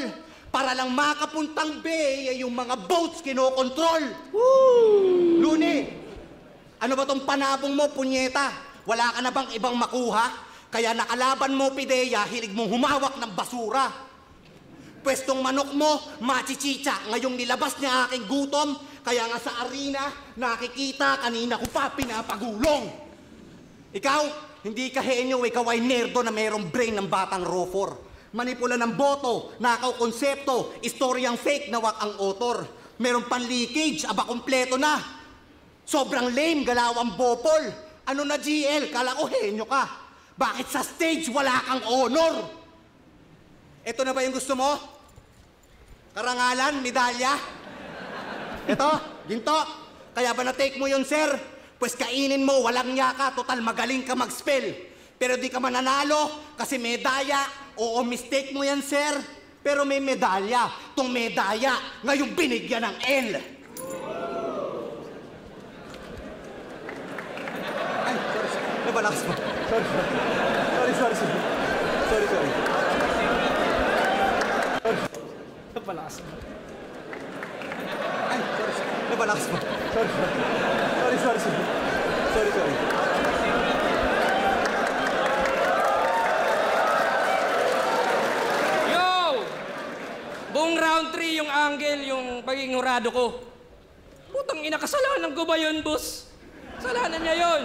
Para lang makapuntang bay ay yung mga boats kinokontrol. Woo! Luni, ano ba tong panabong mo, punyeta? Wala ka na bang ibang makuha? Kaya nakalaban mo, Pidea, hilig mong humawak ng basura. Pwestong manok mo, machichicha. Ngayong nilabas niya aking gutom, kaya nga sa arena, nakikita, kanina ko pa pinapagulong. Ikaw, Hindi ka henyo, ikaw ay nerdo na mayroong brain ng batang rofor. Manipula ng boto, nakaw konsepto, istoryang fake na wak ang author. Meron pang leakage, aba kompleto na. Sobrang lame, galaw ang bopol. Ano na GL, kala ko henyo ka. Bakit sa stage wala kang honor? Ito na ba yung gusto mo? Karangalan, medalya? Ito, ginto. Kaya ba na-take mo yun, sir? Pues kainin mo, walang niya ka, total magaling ka mag-spell. Pero di ka mananalo kasi medalya. Oo, mistake mo yan, sir. Pero may medalya. Tong medalya, ngayon binigyan ng L. Ay, sorry. Nabalakas mo. Sorry. Napalakas mo. Ay, sorry. Nabalakas mo. Sorry. Buong round 3 yung angle, yung pagiging hurado ko. Putang ina, kasalanan ko ba yun, boss? Kasalanan niya yun.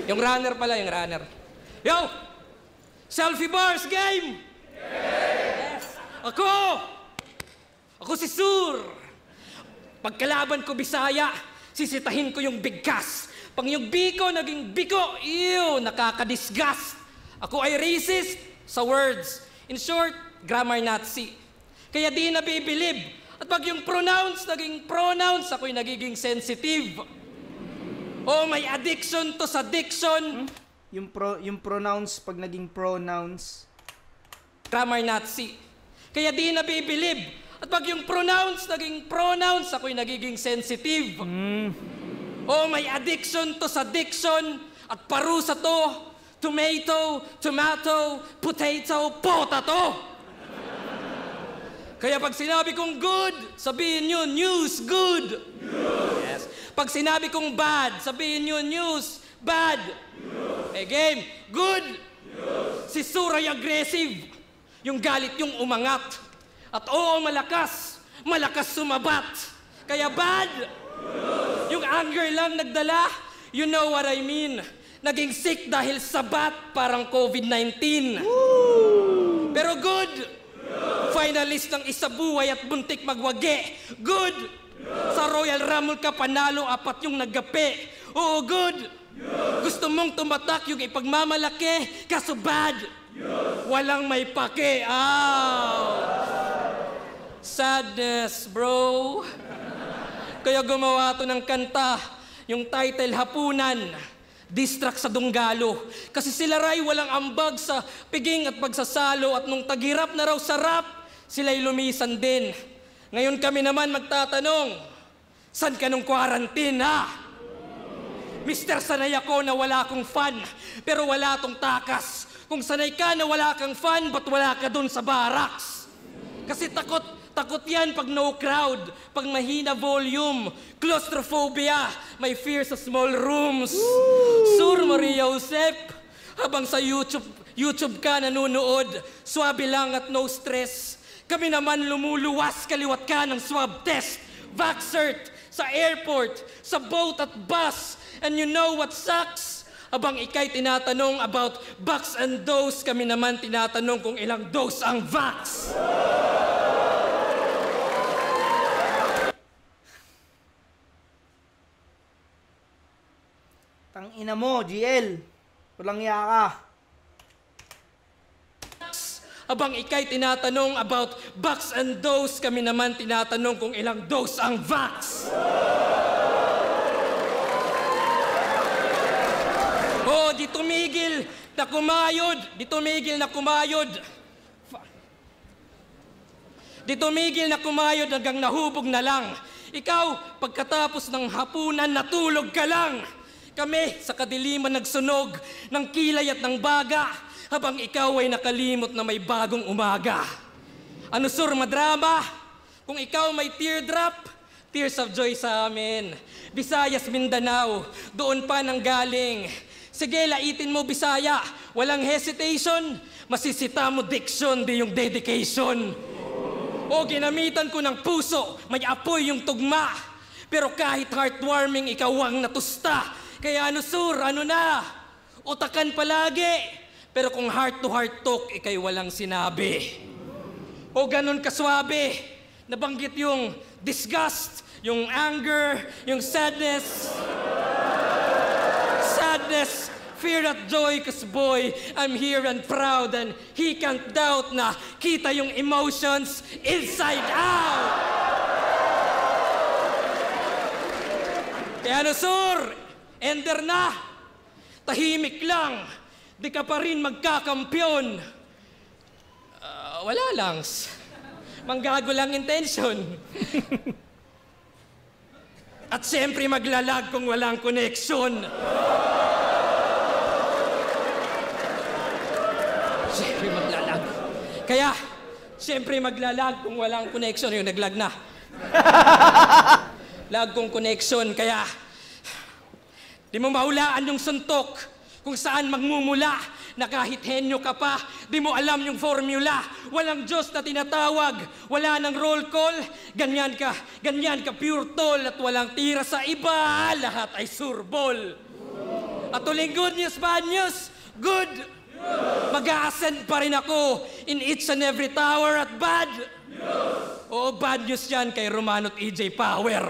Yung runner pala, yung runner. Yo! Selfie bars game! Yes! Ako si Sur! Pagkalaban ko Bisaya, sisitahin ko yung bigkas. Pag yung biko naging biko, ew, nakakadisgust. Ako ay racist sa words. In short, grammar Nazi. Kaya di nabibilib. At pag yung pronounce naging pronouns, ako'y nagiging sensitive. Oh, may addiction to sa diction. Yung pronounce, pag naging pronouns. Grammar Nazi. Kaya di nabibilib. At pag yung pronounce naging pronouns, ako'y nagiging sensitive. Oh, may addiction to sa diction. At parusa to. Tomato, potato, potato. Kaya pag sinabi kong good, sabihin nyo, news, good. Yes. Pag sinabi kong bad, sabihin nyo, news, bad. Eh, game, good. Si Sur ay aggressive. Yung galit yung umangat. At oo, malakas sumabat. Kaya bad. Yung anger lang nagdala, you know what I mean. Naging sick dahil sabat, parang COVID-19. Pero good. Finalist ng isabuhay at buntik magwagi. Good. Sa Royal Rumble ka panalo, 4 yung naggape. Oo, good. Gusto mong tumatak yung ipagmamalaki, kaso bad. Walang may pake. Sadness, bro. Kaya gumawa to ng kanta, yung title Hapunan. Distract sa Dunggalo. Kasi sila ray walang ambag sa piging at pagsasalo at nung taghirap na raw sa rap, sila'y lumisan din. Ngayon kami naman magtatanong, saan ka nung quarantine, ha? Mister, sanay ako na wala akong fan, pero wala tong takas. Kung sanay ka na wala kang fan, ba't wala ka dun sa barracks? Kasi takot yan pag no crowd, pag mahina volume, claustrophobia, may fear sa small rooms. Sur Maria Josep, habang sa YouTube ka nanonood, swabe lang at no stress. Kami naman lumuluwas, kaliwat ka ng swab test. Vaxcert, sa airport, sa boat at bus. And you know what sucks? Habang ikay tinatanong about bucks and dose, kami naman tinatanong kung ilang dose ang vax. Tangina mo, GL. Walang iya ka. Habang ikay tinatanong about bucks and dose, kami naman tinatanong kung ilang dose ang vax. Oh, di tumigil na kumayod. Di tumigil na kumayod hanggang nahubog na lang. Ikaw, pagkatapos ng hapunan, natulog ka lang. Kami, sa kadiliman nagsunog ng kilay at ng baga, habang ikaw ay nakalimot na may bagong umaga. Ano, Sur, madrama? Kung ikaw may teardrop, tears of joy sa amin. Visayas, Mindanao, doon pa nang galing. Sige, laitin mo Bisaya, walang hesitation, masisita mo diction, di yung dedication. O, ginamitan ko ng puso, may apoy yung tugma. Pero kahit heartwarming, ikaw ang natusta. Kaya ano sur, ano na? Utakan palagi. Pero kung heart-to-heart talk, ikay walang sinabi. O ganun kaswabe, nabanggit yung disgust, yung anger, yung sadness, fear at joy, cause boy, I'm here and proud and he can't doubt na kita yung emotions inside out. Kaya ano sur, ender na, tahimik lang, di ka pa rin magkakampyon. Wala lang, manggago lang intention. At siyempre maglalag kung walang connection. Siyempre maglalag. Kaya, siyempre maglalag kung walang connection. Yung naglag na. Lag kong connection. Kaya, di mo mahulaan yung suntok kung saan magmumula na kahit henyo ka pa, di mo alam yung formula. Walang Diyos na tinatawag, wala nang roll call. Ganyan ka pure tol at walang tira sa iba. Lahat ay surbol. At uling good news, bad news, good. Mag-a-ascend pa rin ako in each and every tower at bad news. Oo, bad news yan kay Romano at EJ Power.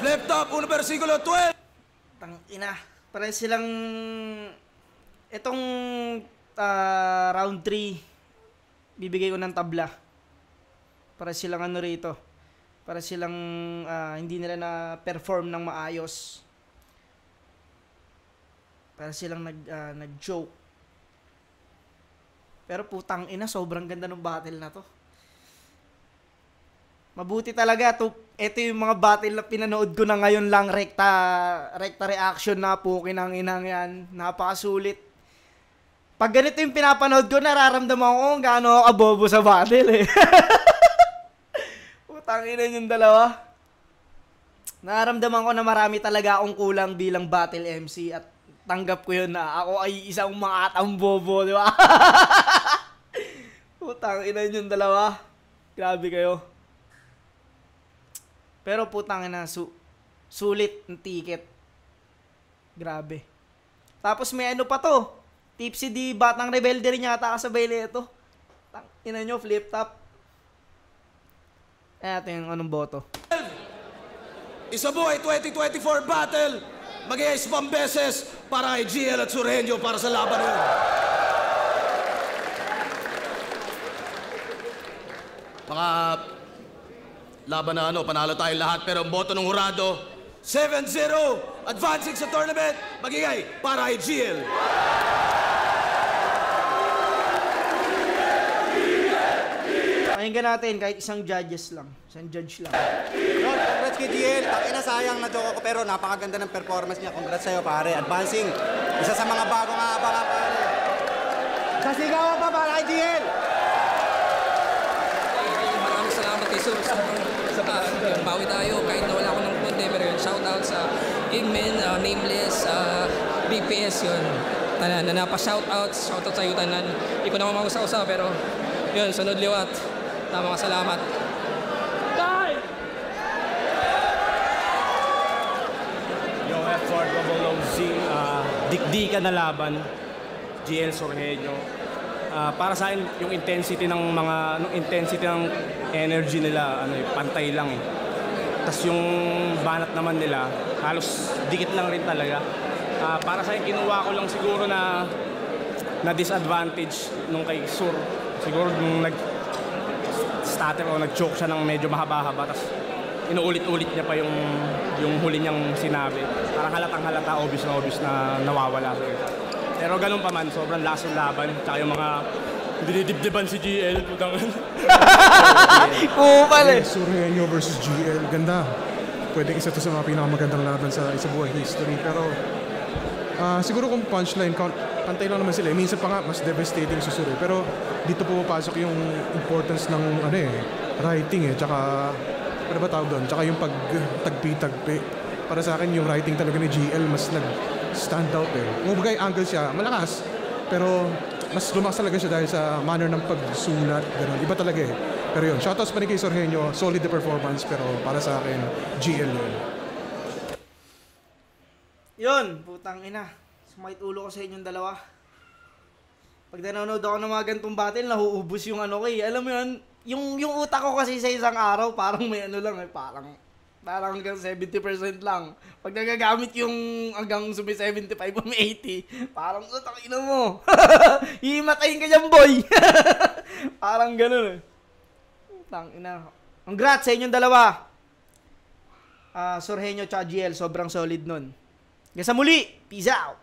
Flip top, 1 versikulo 12. Tangina, para silang itong round 3 bibigay ko ng tabla. Para silang ano rito. Para silang hindi nila na perform ng maayos. Para silang nag-joke. Pero putang ina, sobrang ganda ng battle na to. Mabuti talaga to. Ito yung mga battle na pinanood ko na ngayon lang, rekta reaction na po, kinang-inang yan. Napakasulit. Pag ganito yung pinapanood ko, nararamdaman ko kung gaano ako kabobo sa battle eh. Putang ina yung dalawa. Nararamdaman ko na marami talaga akong kulang bilang battle MC at tanggap ko yun na ako ay isang makatang bobo, di ba? Putang ina yung dalawa. Grabe kayo. Pero putang ina, sulit ng ticket. Grabe. Tapos may ano pa to. Tipsy di Batang Rebelde rin yata kasabay nito. Tang ina nyo, flip top. Ito yung anong boto. Isabuhay 2024 battle. Mag-iis pang beses para kay GL at Sureño para sa laban na yun. Mga laban na ano, panalo tayo lahat, pero ang boto ng hurado, 7-0, advancing sa tournament, magigay para kay GL. Pakinggan natin kahit isang judge lang. Lord, congrats kay GL. Takina, sayang na joke ako pero napakaganda ng performance niya. Congrats sa'yo pare. Advancing. Isa sa mga bagong abangan pare. Sasigawan pa para kay GL. Maraming salamat kay Sur. Bawi tayo kahit nawala ako ng punte. Pero yun, shout out sa Igmen, Nameless, BPS yun. Tanan, na napa-shout out sa iyo tanan. Hindi ko naman mausa-usa pero yun, sunod liwat. Tamang salamat. Die! Yo, F4 OZ, dikdikan na laban, GL Sureño. Para sa akin, yung intensity ng energy nila, pantay lang eh. Tapos yung banat naman nila, halos dikit lang rin talaga. Para sa akin, kinuha ko lang siguro na disadvantage nung kay Sur. Siguro nung nag-stutter o nag-choke siya ng medyo mahaba-haba, tapos inuulit-ulit niya pa yung huli niyang sinabi. Parang halatang-halata, obvious na nawawala. Pero ganun pa man, sobrang lakas ng laban. Tsaka yung mga dinidibdiban si GL, putang Oo pala. Sureño versus GL, ganda. Pwede isa to sa mga pinakamagandang laban sa Isabuhay history. Pero siguro kung punchline, pantay lang naman sila. Minsan pa nga, mas devastating si Sur. Pero dito pumapasok yung importance ng writing eh. Tsaka, ano ba tawag doon? Tsaka yung pagtagpi-tagpi. Para sa akin, yung writing talaga ni GL mas nag-stand out eh. Kung bagay angle siya, malakas. Pero mas lumakas talaga siya dahil sa manner ng pagsulat, gano'n. Iba talaga eh. Pero yun, shoutouts pa rin kay Sorhenyo, solid the performance, pero para sa akin, GL yun. Yun, putang ina. Sumait ulo ko sa inyong dalawa. Pag nanonood ako ng mga gantong battle, nahuubos yung ano ko eh. Alam mo yun, yung utak ko kasi sa isang araw, parang may ano lang eh, parang hanggang 70% lang. Pag nagagamit yung hanggang sumi 75 o 80, parang utang ina mo. Hihimatayin ka dyan, boy. Parang ganun eh. Utang ina. Congrats sa inyong dalawa. Sorhenyo tsaka GL, sobrang solid nun. Hanggang sa muli. Peace out.